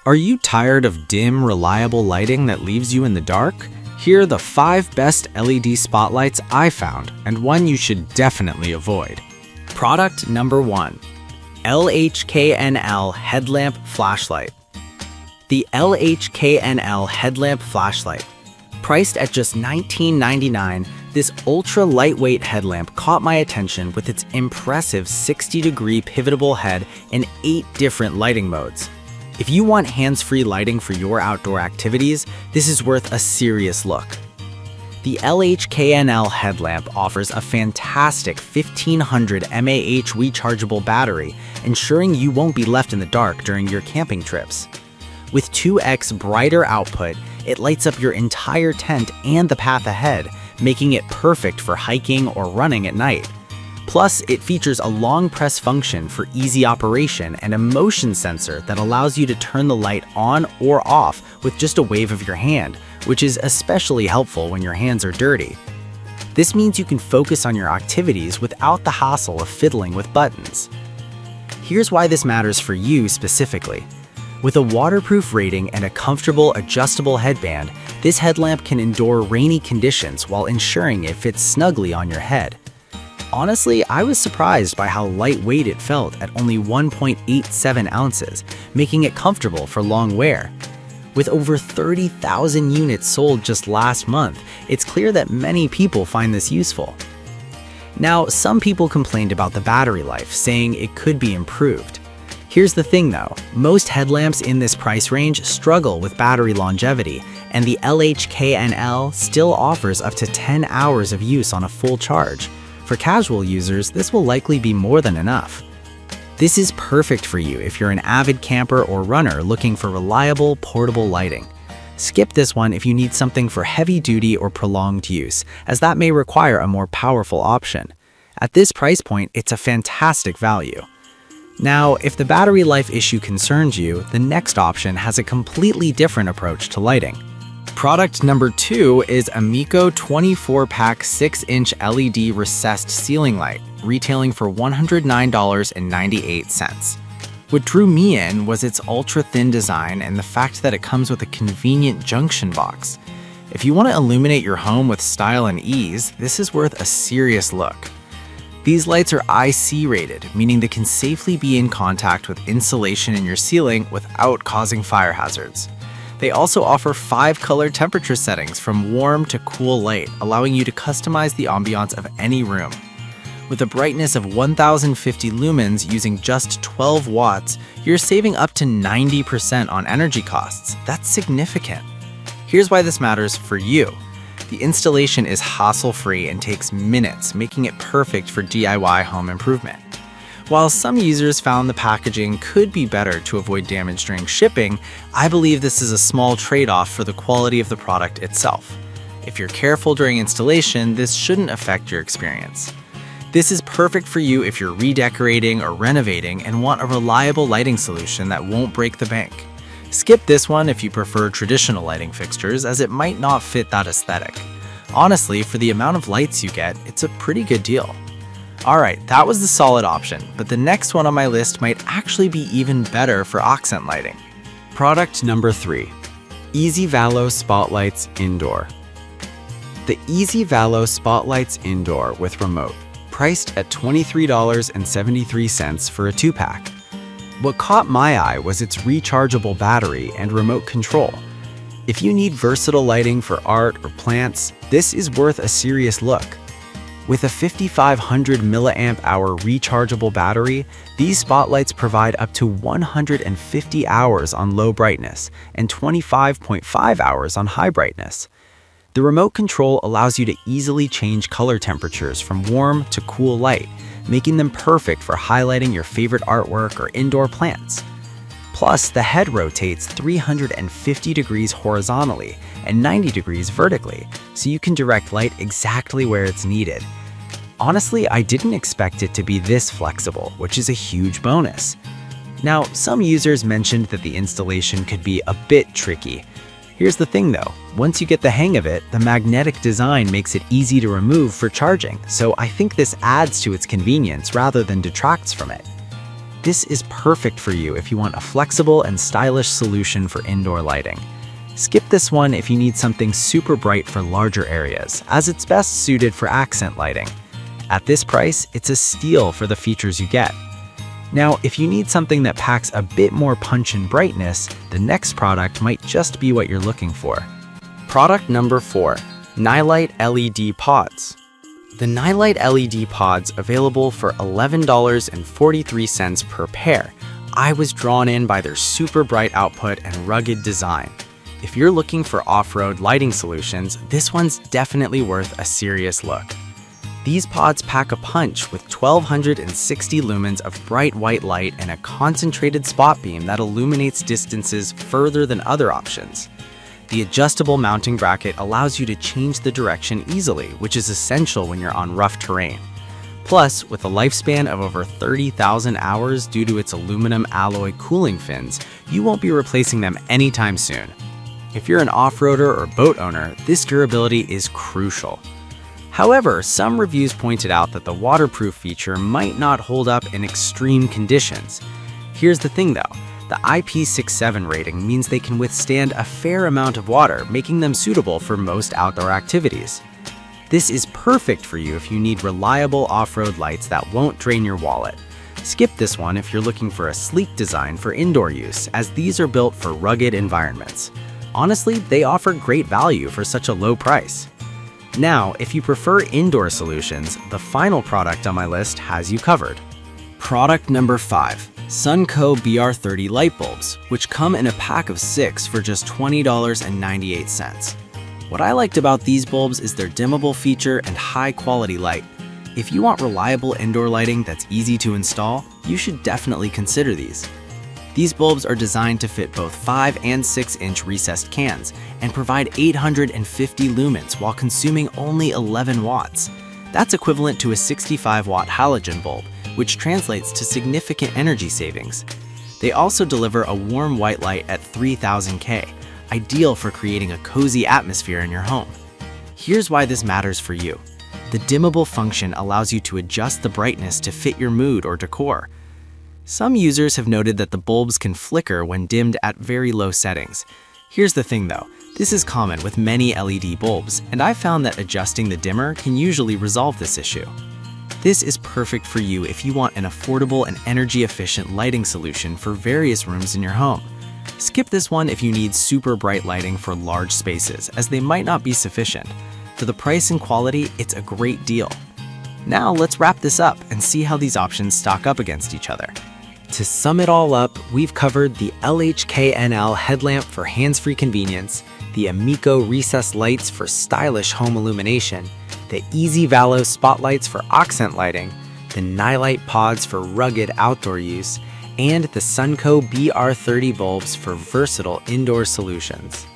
Are you tired of dim, reliable lighting that leaves you in the dark? Here are the 5 best LED spotlights I found, and one you should definitely avoid. Product number 1. LHKNL Headlamp Flashlight. The LHKNL Headlamp Flashlight. Priced at just $19.99, this ultra-lightweight headlamp caught my attention with its impressive 60-degree pivotable head and 8 different lighting modes. If you want hands-free lighting for your outdoor activities, this is worth a serious look. The LHKNL headlamp offers a fantastic 1500 mAh rechargeable battery, ensuring you won't be left in the dark during your camping trips. With 2x brighter output, it lights up your entire tent and the path ahead, making it perfect for hiking or running at night. Plus, it features a long press function for easy operation and a motion sensor that allows you to turn the light on or off with just a wave of your hand, which is especially helpful when your hands are dirty. This means you can focus on your activities without the hassle of fiddling with buttons. Here's why this matters for you specifically. With a waterproof rating and a comfortable adjustable headband, this headlamp can endure rainy conditions while ensuring it fits snugly on your head. Honestly, I was surprised by how lightweight it felt at only 1.87 ounces, making it comfortable for long wear. With over 30,000 units sold just last month, it's clear that many people find this useful. Now, some people complained about the battery life, saying it could be improved. Here's the thing though, most headlamps in this price range struggle with battery longevity, and the LHKNL still offers up to 10 hours of use on a full charge. For casual users, this will likely be more than enough. This is perfect for you if you're an avid camper or runner looking for reliable, portable lighting. Skip this one if you need something for heavy-duty or prolonged use, as that may require a more powerful option. At this price point, it's a fantastic value. Now, if the battery life issue concerns you, the next option has a completely different approach to lighting. Product number 2 is a Miko 24-pack 6-inch LED recessed ceiling light, retailing for $109.98. What drew me in was its ultra-thin design and the fact that it comes with a convenient junction box. If you want to illuminate your home with style and ease, this is worth a serious look. These lights are IC rated, meaning they can safely be in contact with insulation in your ceiling without causing fire hazards. They also offer 5 color temperature settings from warm to cool light, allowing you to customize the ambiance of any room. With a brightness of 1050 lumens using just 12 watts, you're saving up to 90% on energy costs. That's significant. Here's why this matters for you. The installation is hassle-free and takes minutes, making it perfect for DIY home improvement. While some users found the packaging could be better to avoid damage during shipping, I believe this is a small trade-off for the quality of the product itself. If you're careful during installation, this shouldn't affect your experience. This is perfect for you if you're redecorating or renovating and want a reliable lighting solution that won't break the bank. Skip this one if you prefer traditional lighting fixtures, as it might not fit that aesthetic. Honestly, for the amount of lights you get, it's a pretty good deal. Alright, that was the solid option, but the next one on my list might actually be even better for accent lighting. Product number 3. Easy Valo Spotlights Indoor. The Easy Valo Spotlights Indoor with remote, priced at $23.73 for a 2-pack. What caught my eye was its rechargeable battery and remote control. If you need versatile lighting for art or plants, this is worth a serious look. With a 5500 milliamp hour rechargeable battery, these spotlights provide up to 150 hours on low brightness and 25.5 hours on high brightness. The remote control allows you to easily change color temperatures from warm to cool light, making them perfect for highlighting your favorite artwork or indoor plants. Plus, the head rotates 350 degrees horizontally and 90 degrees vertically, so you can direct light exactly where it's needed. Honestly, I didn't expect it to be this flexible, which is a huge bonus. Now, some users mentioned that the installation could be a bit tricky. Here's the thing though, once you get the hang of it, the magnetic design makes it easy to remove for charging, so I think this adds to its convenience rather than detracts from it. This is perfect for you if you want a flexible and stylish solution for indoor lighting. Skip this one if you need something super bright for larger areas, as it's best suited for accent lighting. At this price, it's a steal for the features you get. Now, if you need something that packs a bit more punch and brightness, the next product might just be what you're looking for. Product number 4, Nightlight LED Pods. The Nightlight LED pods, available for $11.43 per pair. I was drawn in by their super bright output and rugged design. If you're looking for off-road lighting solutions, this one's definitely worth a serious look. These pods pack a punch with 1260 lumens of bright white light and a concentrated spot beam that illuminates distances further than other options. The adjustable mounting bracket allows you to change the direction easily, which is essential when you're on rough terrain. Plus, with a lifespan of over 30,000 hours due to its aluminum alloy cooling fins, you won't be replacing them anytime soon. If you're an off-roader or boat owner, this durability is crucial. However, some reviews pointed out that the waterproof feature might not hold up in extreme conditions. Here's the thing though, the IP67 rating means they can withstand a fair amount of water, making them suitable for most outdoor activities. This is perfect for you if you need reliable off-road lights that won't drain your wallet. Skip this one if you're looking for a sleek design for indoor use, as these are built for rugged environments. Honestly, they offer great value for such a low price. Now, if you prefer indoor solutions, the final product on my list has you covered. Product number 5, Sunco BR30 light bulbs, which come in a pack of 6 for just $20.98. What I liked about these bulbs is their dimmable feature and high quality light. If you want reliable indoor lighting that's easy to install, you should definitely consider these. These bulbs are designed to fit both 5 and 6-inch recessed cans and provide 850 lumens while consuming only 11 watts. That's equivalent to a 65-watt halogen bulb, which translates to significant energy savings. They also deliver a warm white light at 3000 K, ideal for creating a cozy atmosphere in your home. Here's why this matters for you. The dimmable function allows you to adjust the brightness to fit your mood or decor. Some users have noted that the bulbs can flicker when dimmed at very low settings. Here's the thing though, this is common with many LED bulbs, and I've found that adjusting the dimmer can usually resolve this issue. This is perfect for you if you want an affordable and energy-efficient lighting solution for various rooms in your home. Skip this one if you need super bright lighting for large spaces, as they might not be sufficient. For the price and quality, it's a great deal. Now let's wrap this up and see how these options stack up against each other. To sum it all up, we've covered the LHKNL headlamp for hands-free convenience, the Amico recessed lights for stylish home illumination, the Easy Valo spotlights for accent lighting, the Nightlight pods for rugged outdoor use, and the Sunco BR30 bulbs for versatile indoor solutions.